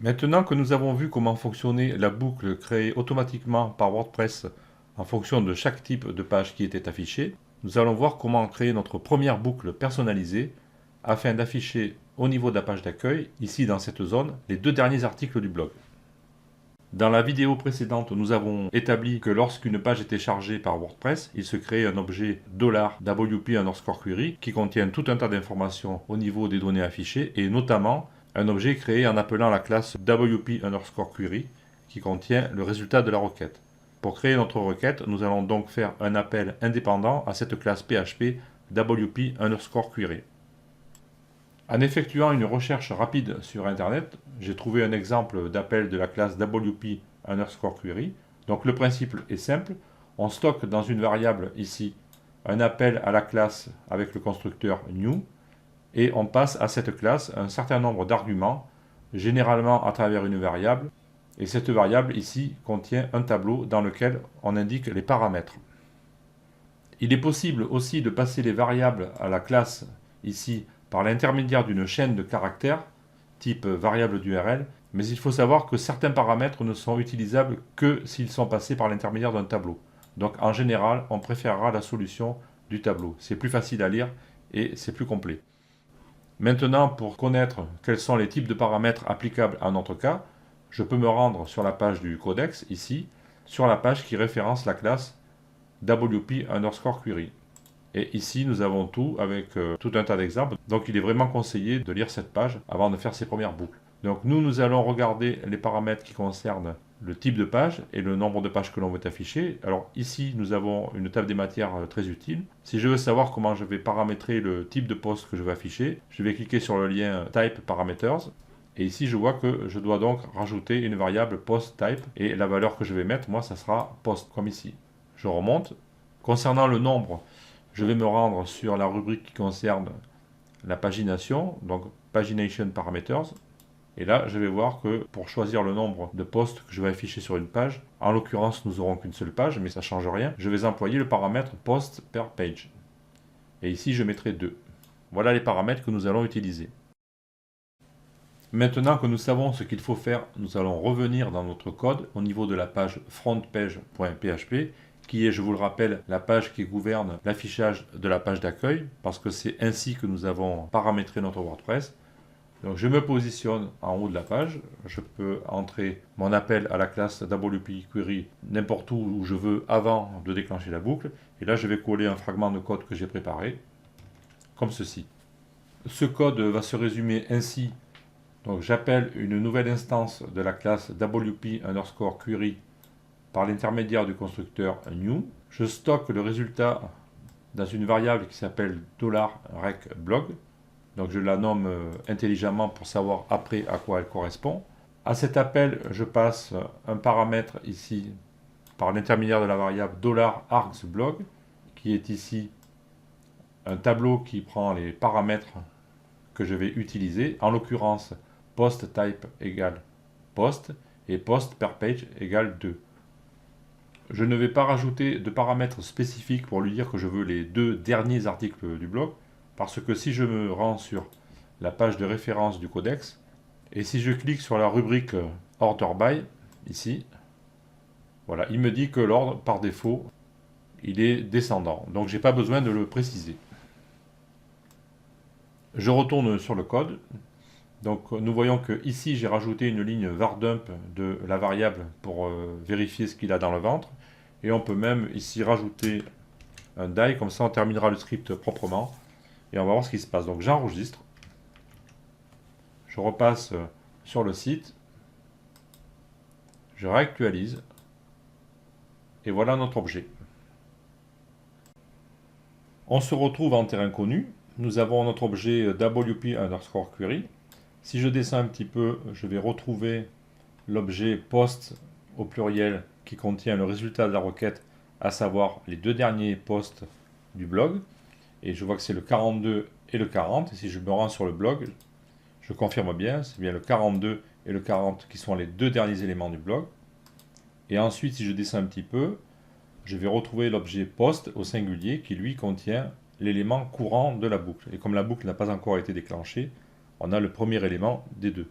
Maintenant que nous avons vu comment fonctionnait la boucle créée automatiquement par WordPress en fonction de chaque type de page qui était affichée, nous allons voir comment créer notre première boucle personnalisée afin d'afficher au niveau de la page d'accueil, ici dans cette zone, les deux derniers articles du blog. Dans la vidéo précédente, nous avons établi que lorsqu'une page était chargée par WordPress, il se crée un objet $WP_query qui contient tout un tas d'informations au niveau des données affichées et notamment un objet créé en appelant la classe WP_query qui contient le résultat de la requête. Pour créer notre requête, nous allons donc faire un appel indépendant à cette classe PHP WP_query. En effectuant une recherche rapide sur Internet, j'ai trouvé un exemple d'appel de la classe WP_query. Donc le principe est simple, on stocke dans une variable ici un appel à la classe avec le constructeur new et on passe à cette classe un certain nombre d'arguments, généralement à travers une variable. Et cette variable ici contient un tableau dans lequel on indique les paramètres. Il est possible aussi de passer les variables à la classe ici par l'intermédiaire d'une chaîne de caractères, type variable d'URL, mais il faut savoir que certains paramètres ne sont utilisables que s'ils sont passés par l'intermédiaire d'un tableau. Donc en général, on préférera la solution du tableau. C'est plus facile à lire et c'est plus complet. Maintenant, pour connaître quels sont les types de paramètres applicables à notre cas, je peux me rendre sur la page du codex, ici, sur la page qui référence la classe WP_query. Et ici, nous avons tout avec tout un tas d'exemples. Donc, il est vraiment conseillé de lire cette page avant de faire ses premières boucles. Donc, nous allons regarder les paramètres qui concernent le type de page et le nombre de pages que l'on veut afficher. Alors, ici, nous avons une table des matières très utile. Si je veux savoir comment je vais paramétrer le type de post que je veux afficher, je vais cliquer sur le lien Type Parameters. Et ici, je vois que je dois donc rajouter une variable post type. Et la valeur que je vais mettre, moi, ça sera post, comme ici. Je remonte. Concernant le nombre, je vais me rendre sur la rubrique qui concerne la pagination, donc Pagination Parameters. Et là, je vais voir que pour choisir le nombre de posts que je vais afficher sur une page, en l'occurrence, nous n'aurons qu'une seule page, mais ça ne change rien, je vais employer le paramètre post per page. Et ici, je mettrai 2. Voilà les paramètres que nous allons utiliser. Maintenant que nous savons ce qu'il faut faire, nous allons revenir dans notre code au niveau de la page frontpage.php qui est, je vous le rappelle, la page qui gouverne l'affichage de la page d'accueil, parce que c'est ainsi que nous avons paramétré notre WordPress. Donc je me positionne en haut de la page, je peux entrer mon appel à la classe WP_query n'importe où je veux avant de déclencher la boucle, et là je vais coller un fragment de code que j'ai préparé, comme ceci. Ce code va se résumer ainsi. Donc j'appelle une nouvelle instance de la classe WP_query par l'intermédiaire du constructeur new. Je stocke le résultat dans une variable qui s'appelle $recblog. Donc je la nomme intelligemment pour savoir après à quoi elle correspond. À cet appel, je passe un paramètre ici par l'intermédiaire de la variable $argsblog qui est ici un tableau qui prend les paramètres que je vais utiliser. En l'occurrence, post type égale post et post per page égale 2. Je ne vais pas rajouter de paramètres spécifiques pour lui dire que je veux les deux derniers articles du blog, parce que si je me rends sur la page de référence du codex, et si je clique sur la rubrique Order by, ici, voilà, il me dit que l'ordre, par défaut, il est descendant. Donc je n'ai pas besoin de le préciser. Je retourne sur le code. Donc nous voyons que ici j'ai rajouté une ligne vardump de la variable pour vérifier ce qu'il a dans le ventre. Et on peut même ici rajouter un die, comme ça on terminera le script proprement. Et on va voir ce qui se passe. Donc j'enregistre. Je repasse sur le site. Je réactualise. Et voilà notre objet. On se retrouve en terrain connu. Nous avons notre objet WP_query. Si je descends un petit peu, je vais retrouver l'objet post au pluriel qui contient le résultat de la requête, à savoir les deux derniers posts du blog. Et je vois que c'est le 42 et le 40. Et si je me rends sur le blog, je confirme bien, c'est bien le 42 et le 40 qui sont les deux derniers éléments du blog. Et ensuite, si je descends un petit peu, je vais retrouver l'objet post au singulier qui lui contient l'élément courant de la boucle. Et comme la boucle n'a pas encore été déclenchée, on a le premier élément des deux.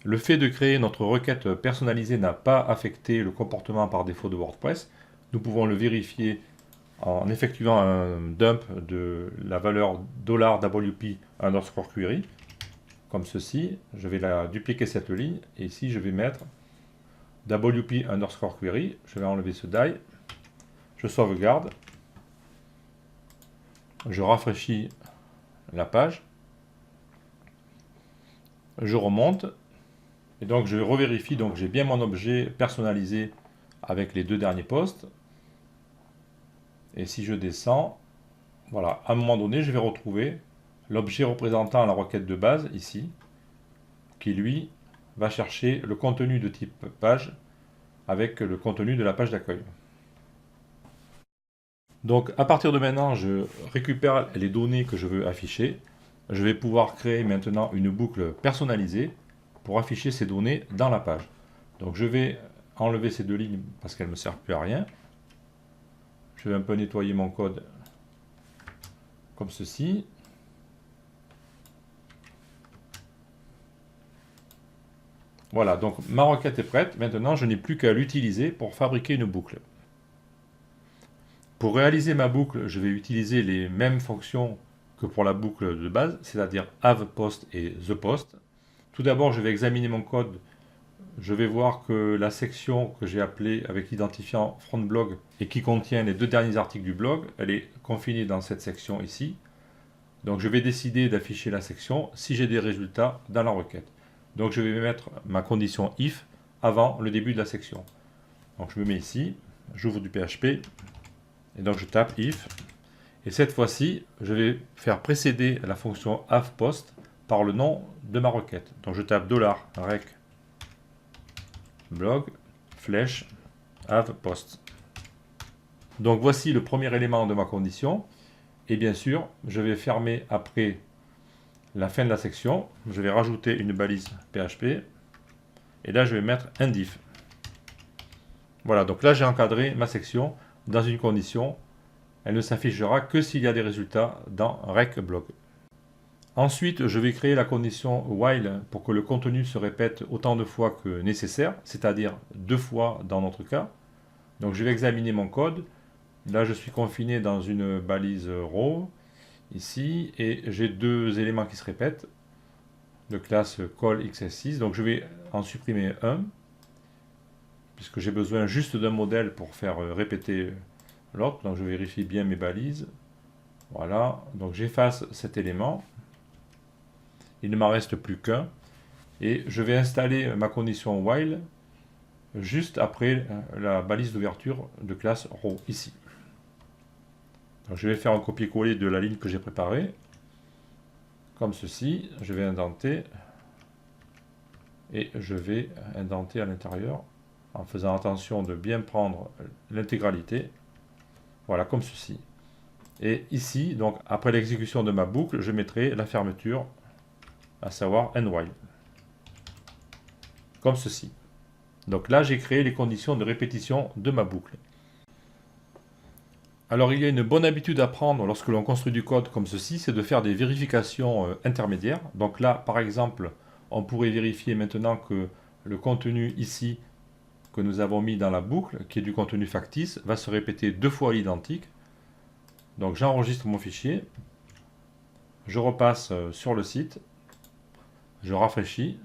Le fait de créer notre requête personnalisée n'a pas affecté le comportement par défaut de WordPress. Nous pouvons le vérifier en effectuant un dump de la valeur $WP_query, comme ceci. Je vais la dupliquer cette ligne, et ici je vais mettre WP_query, je vais enlever ce die, je sauvegarde, je rafraîchis la page, je remonte, et donc je revérifie, donc j'ai bien mon objet personnalisé avec les deux derniers postes, et si je descends, voilà, à un moment donné je vais retrouver l'objet représentant la requête de base, ici, qui lui va chercher le contenu de type page avec le contenu de la page d'accueil. Donc à partir de maintenant, je récupère les données que je veux afficher. Je vais pouvoir créer maintenant une boucle personnalisée pour afficher ces données dans la page. Donc je vais enlever ces deux lignes parce qu'elles ne me servent plus à rien. Je vais un peu nettoyer mon code comme ceci. Voilà, donc ma requête est prête. Maintenant, je n'ai plus qu'à l'utiliser pour fabriquer une boucle. Pour réaliser ma boucle, je vais utiliser les mêmes fonctions que pour la boucle de base, c'est-à-dire HavePost et ThePost. Tout d'abord, je vais examiner mon code. Je vais voir que la section que j'ai appelée avec l'identifiant FrontBlog et qui contient les deux derniers articles du blog, elle est confinée dans cette section ici. Donc je vais décider d'afficher la section si j'ai des résultats dans la requête. Donc je vais mettre ma condition if avant le début de la section. Donc je me mets ici, j'ouvre du PHP, et donc je tape if. Et cette fois-ci, je vais faire précéder la fonction HavePost par le nom de ma requête. Donc je tape $rec blog flèche HavePost. Donc voici le premier élément de ma condition. Et bien sûr, je vais fermer après la fin de la section. Je vais rajouter une balise PHP. Et là, je vais mettre un diff. Voilà, donc là, j'ai encadré ma section dans une condition. Elle ne s'affichera que s'il y a des résultats dans RecBlog. Ensuite, je vais créer la condition while pour que le contenu se répète autant de fois que nécessaire, c'est-à-dire 2 fois dans notre cas. Donc je vais examiner mon code. Là, je suis confiné dans une balise row, ici, et j'ai deux éléments qui se répètent, de classe callXS6. Donc je vais en supprimer un, puisque j'ai besoin juste d'un modèle pour faire répéter l'autre. Donc je vérifie bien mes balises. Voilà, donc j'efface cet élément. Il ne m'en reste plus qu'un. Et je vais installer ma condition while juste après la balise d'ouverture de classe row, ici. Donc je vais faire un copier-coller de la ligne que j'ai préparée, comme ceci. Je vais indenter, et je vais indenter à l'intérieur, en faisant attention de bien prendre l'intégralité. Voilà, comme ceci. Et ici, donc après l'exécution de ma boucle, je mettrai la fermeture, à savoir end while. Comme ceci. Donc là, j'ai créé les conditions de répétition de ma boucle. Alors il y a une bonne habitude à prendre lorsque l'on construit du code comme ceci, c'est de faire des vérifications intermédiaires. Donc là, par exemple, on pourrait vérifier maintenant que le contenu ici, que nous avons mis dans la boucle, qui est du contenu factice, va se répéter 2 fois à l'identique. Donc j'enregistre mon fichier, je repasse sur le site, je rafraîchis,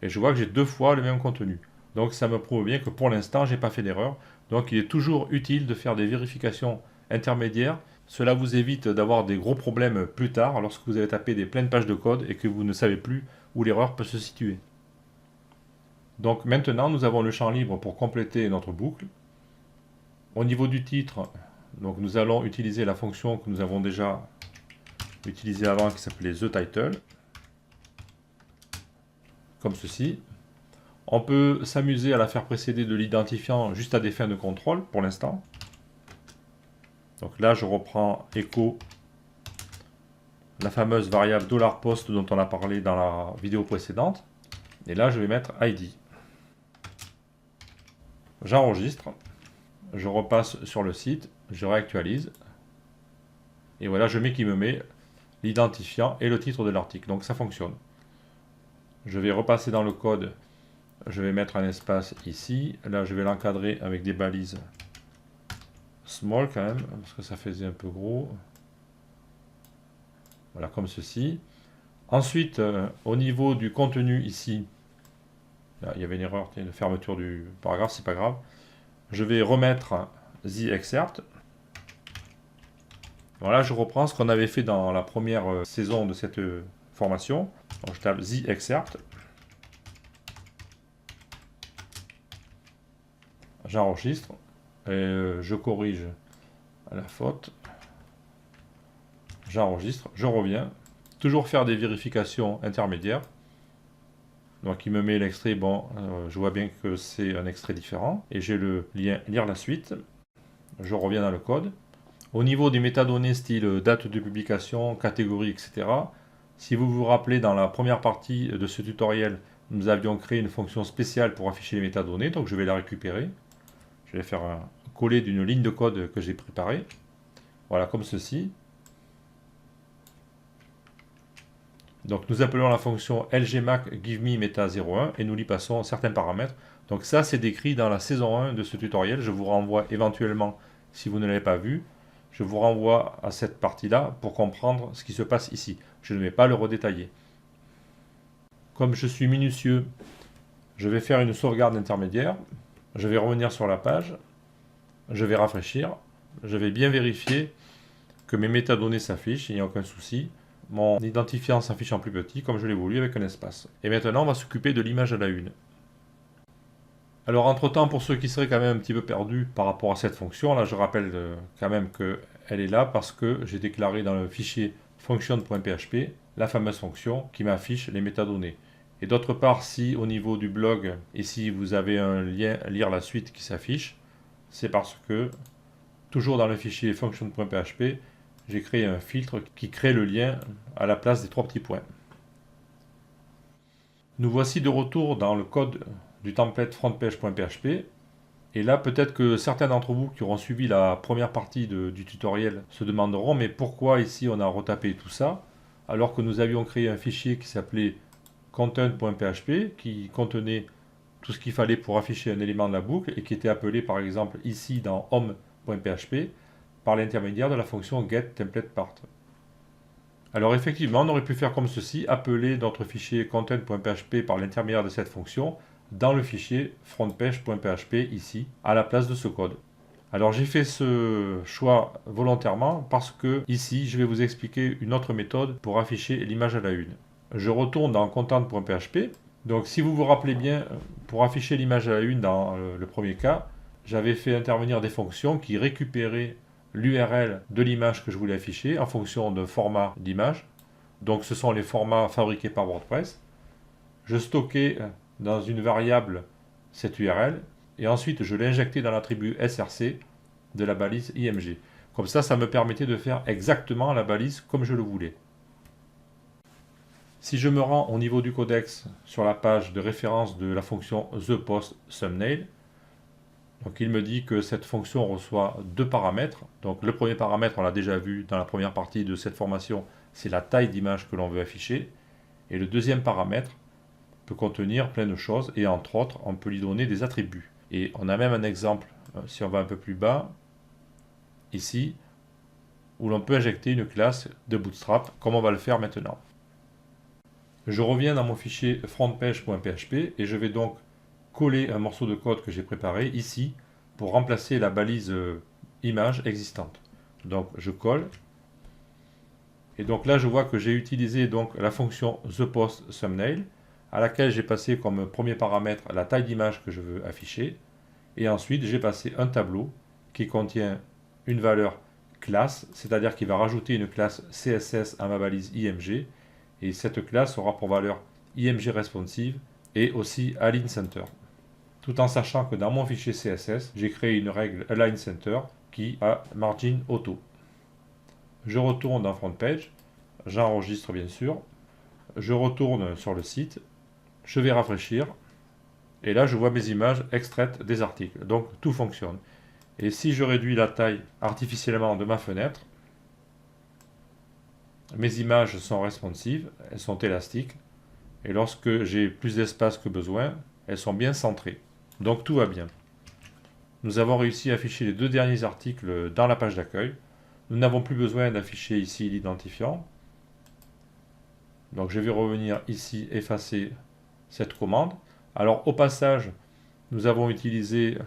et je vois que j'ai 2 fois le même contenu. Donc ça me prouve bien que pour l'instant, je n'ai pas fait d'erreur. Donc il est toujours utile de faire des vérifications intermédiaires. Cela vous évite d'avoir des gros problèmes plus tard lorsque vous avez tapé des pleines pages de code et que vous ne savez plus où l'erreur peut se situer. Donc maintenant, nous avons le champ libre pour compléter notre boucle. Au niveau du titre, donc nous allons utiliser la fonction que nous avons déjà utilisée avant qui s'appelait TheTitle. Comme ceci. On peut s'amuser à la faire précéder de l'identifiant juste à des fins de contrôle pour l'instant. Donc là, je reprends echo la fameuse variable $post dont on a parlé dans la vidéo précédente. Et là, je vais mettre ID. J'enregistre. Je repasse sur le site. Je réactualise. Et voilà, je mets qui me met l'identifiant et le titre de l'article. Donc ça fonctionne. Je vais repasser dans le code, je vais mettre un espace ici. Là, je vais l'encadrer avec des balises small quand même, parce que ça faisait un peu gros. Voilà, comme ceci. Ensuite, au niveau du contenu ici, là, il y avait une erreur de fermeture du paragraphe, c'est pas grave. Je vais remettre the excerpt. Voilà, je reprends ce qu'on avait fait dans la première saison de cette formation. Donc, je tape the excerpt. J'enregistre et je corrige la faute. J'enregistre, je reviens. Toujours faire des vérifications intermédiaires. Donc il me met l'extrait, bon, je vois bien que c'est un extrait différent. Et j'ai le lien lire la suite. Je reviens dans le code. Au niveau des métadonnées style date de publication, catégorie, etc. Si vous vous rappelez, dans la première partie de ce tutoriel, nous avions créé une fonction spéciale pour afficher les métadonnées. Donc je vais la récupérer. Je vais faire un coller d'une ligne de code que j'ai préparée. Voilà, comme ceci. Donc nous appelons la fonction lgmac_give_me_meta01 et nous lui passons certains paramètres. Donc ça c'est décrit dans la saison 1 de ce tutoriel. Je vous renvoie éventuellement, si vous ne l'avez pas vu, je vous renvoie à cette partie-là pour comprendre ce qui se passe ici. Je ne vais pas le redétailler. Comme je suis minutieux, je vais faire une sauvegarde intermédiaire. Je vais revenir sur la page. Je vais rafraîchir. Je vais bien vérifier que mes métadonnées s'affichent, il n'y a aucun souci. Mon identifiant s'affiche en plus petit, comme je l'ai voulu, avec un espace. Et maintenant, on va s'occuper de l'image à la une. Alors, entre-temps, pour ceux qui seraient quand même un petit peu perdus par rapport à cette fonction, là, je rappelle quand même qu'elle est là parce que j'ai déclaré dans le fichier function.php la fameuse fonction qui m'affiche les métadonnées. Et d'autre part, si au niveau du blog, ici, vous avez un lien lire la suite qui s'affiche, c'est parce que, toujours dans le fichier function.php, j'ai créé un filtre qui crée le lien à la place des trois petits points. Nous voici de retour dans le code du template frontpage.php. Et là, peut-être que certains d'entre vous qui auront suivi la première partie du tutoriel se demanderont mais pourquoi ici on a retapé tout ça alors que nous avions créé un fichier qui s'appelait content.php qui contenait tout ce qu'il fallait pour afficher un élément de la boucle et qui était appelé par exemple ici dans home.php par l'intermédiaire de la fonction getTemplatePart. Alors effectivement, on aurait pu faire comme ceci, appeler notre fichier content.php par l'intermédiaire de cette fonction dans le fichier frontpage.php ici, à la place de ce code. Alors j'ai fait ce choix volontairement parce que ici, je vais vous expliquer une autre méthode pour afficher l'image à la une. Je retourne dans content.php. Donc si vous vous rappelez bien, pour afficher l'image à la une dans le premier cas, j'avais fait intervenir des fonctions qui récupéraient l'URL de l'image que je voulais afficher en fonction d'un format d'image. Donc ce sont les formats fabriqués par WordPress. Je stockais dans une variable cette URL et ensuite je l'injectais dans l'attribut src de la balise img. Comme ça me permettait de faire exactement la balise comme je le voulais. Si je me rends au niveau du codex sur la page de référence de la fonction ThePostThumbnail, donc il me dit que cette fonction reçoit deux paramètres. Donc le premier paramètre, on l'a déjà vu dans la première partie de cette formation, c'est la taille d'image que l'on veut afficher. Et le deuxième paramètre peut contenir plein de choses et entre autres, on peut lui donner des attributs. Et on a même un exemple, si on va un peu plus bas, ici, où l'on peut injecter une classe de Bootstrap, comme on va le faire maintenant. Je reviens dans mon fichier frontpage.php et je vais donc coller un morceau de code que j'ai préparé ici pour remplacer la balise image existante. Donc je colle et donc là je vois que j'ai utilisé donc la fonction ThePostThumbnail à laquelle j'ai passé comme premier paramètre la taille d'image que je veux afficher et ensuite j'ai passé un tableau qui contient une valeur classe, c'est-à-dire qu'il va rajouter une classe CSS à ma balise IMG et cette classe aura pour valeur IMG responsive et aussi align center. Tout en sachant que dans mon fichier CSS, j'ai créé une règle align center qui a margin auto. Je retourne dans front page, j'enregistre bien sûr, je retourne sur le site, je vais rafraîchir et là je vois mes images extraites des articles. Donc tout fonctionne. Et si je réduis la taille artificiellement de ma fenêtre, mes images sont responsives, elles sont élastiques Et lorsque j'ai plus d'espace que besoin, elles sont bien centrées. Donc tout va bien. Nous avons réussi à afficher les deux derniers articles dans la page d'accueil. Nous n'avons plus besoin d'afficher ici l'identifiant. Donc je vais revenir ici, effacer cette commande. Alors au passage, nous avons utilisé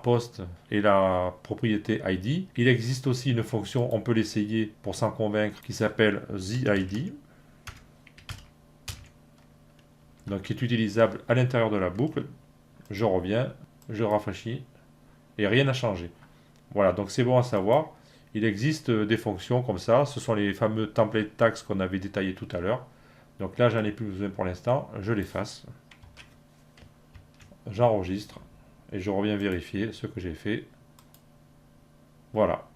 $post et la propriété ID. Il existe aussi une fonction, on peut l'essayer pour s'en convaincre, qui s'appelle TheID. Donc qui est utilisable à l'intérieur de la boucle. Je reviens, je rafraîchis et rien n'a changé. Voilà, donc c'est bon à savoir. Il existe des fonctions comme ça. Ce sont les fameux template tags qu'on avait détaillés tout à l'heure. Donc là, j'en ai plus besoin pour l'instant. Je l'efface. J'enregistre. Et je reviens vérifier ce que j'ai fait. Voilà.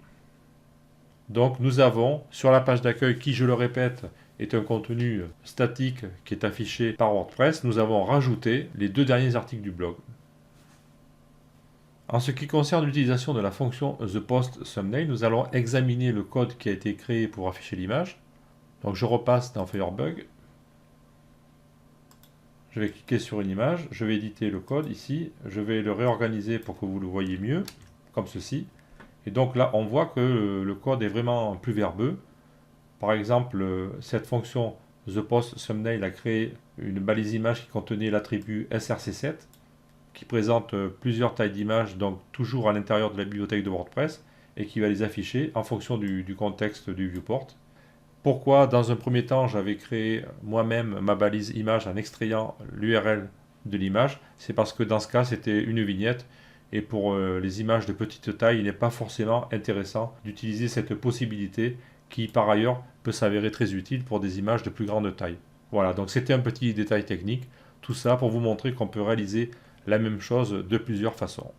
Donc nous avons sur la page d'accueil qui, je le répète, est un contenu statique qui est affiché par WordPress, nous avons rajouté les deux derniers articles du blog. En ce qui concerne l'utilisation de la fonction ThePostThumbnail, nous allons examiner le code qui a été créé pour afficher l'image. Donc je repasse dans Firebug. Je vais cliquer sur une image, je vais éditer le code ici, je vais le réorganiser pour que vous le voyez mieux, comme ceci. Et donc là, on voit que le code est vraiment plus verbeux. Par exemple, cette fonction ThePostThumbnail a créé une balise image qui contenait l'attribut src7, qui présente plusieurs tailles d'images, donc toujours à l'intérieur de la bibliothèque de WordPress, et qui va les afficher en fonction du contexte du viewport. Pourquoi, dans un premier temps, j'avais créé moi-même ma balise image en extrayant l'URL de l'image? C'est parce que dans ce cas, c'était une vignette, et pour les images de petite taille, il n'est pas forcément intéressant d'utiliser cette possibilité qui, par ailleurs, peut s'avérer très utile pour des images de plus grande taille. Voilà, donc c'était un petit détail technique, tout ça pour vous montrer qu'on peut réaliser la même chose de plusieurs façons.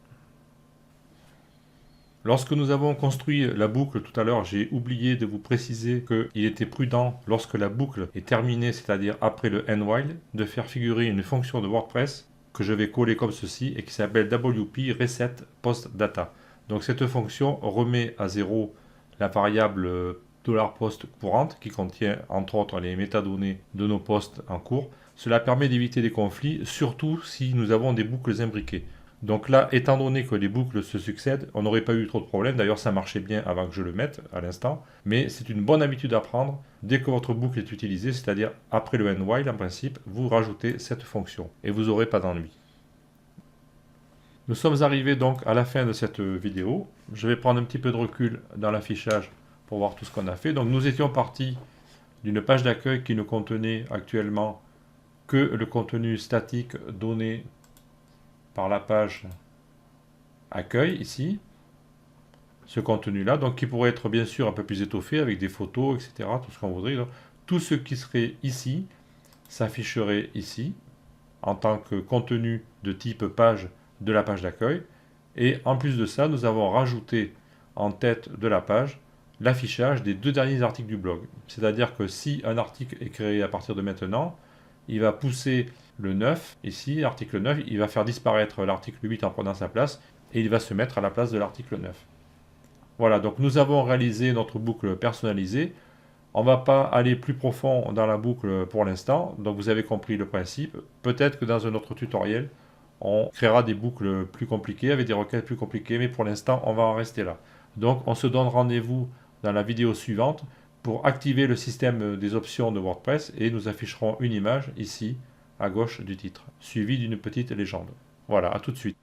Lorsque nous avons construit la boucle tout à l'heure, j'ai oublié de vous préciser qu'il était prudent, lorsque la boucle est terminée, c'est-à-dire après le end while, de faire figurer une fonction de WordPress que je vais coller comme ceci et qui s'appelle WP Reset Post Data. Donc cette fonction remet à zéro la variable $post courante qui contient entre autres les métadonnées de nos posts en cours. Cela permet d'éviter des conflits, surtout si nous avons des boucles imbriquées. Donc là, étant donné que les boucles se succèdent, on n'aurait pas eu trop de problèmes. D'ailleurs, ça marchait bien avant que je le mette à l'instant. Mais c'est une bonne habitude à prendre. Dès que votre boucle est utilisée, c'est-à-dire après le end while en principe, vous rajoutez cette fonction et vous n'aurez pas d'ennui. Nous sommes arrivés donc à la fin de cette vidéo. Je vais prendre un petit peu de recul dans l'affichage pour voir tout ce qu'on a fait. Donc nous étions partis d'une page d'accueil qui ne contenait actuellement que le contenu statique donné par la page accueil ici, ce contenu là, donc qui pourrait être bien sûr un peu plus étoffé avec des photos, etc., tout ce qu'on voudrait. Donc, tout ce qui serait ici s'afficherait ici en tant que contenu de type page de la page d'accueil, et en plus de ça, nous avons rajouté en tête de la page l'affichage des deux derniers articles du blog. C'est-à-dire que si un article est créé à partir de maintenant, il va pousser le 9, ici, l'article 9, il va faire disparaître l'article 8 en prenant sa place, et il va se mettre à la place de l'article 9. Voilà, donc nous avons réalisé notre boucle personnalisée. On ne va pas aller plus profond dans la boucle pour l'instant, donc vous avez compris le principe. Peut-être que dans un autre tutoriel, on créera des boucles plus compliquées, avec des requêtes plus compliquées, mais pour l'instant, on va en rester là. Donc on se donne rendez-vous dans la vidéo suivante pour activer le système des options de WordPress, et nous afficherons une image ici, à gauche du titre, suivie d'une petite légende. Voilà, à tout de suite.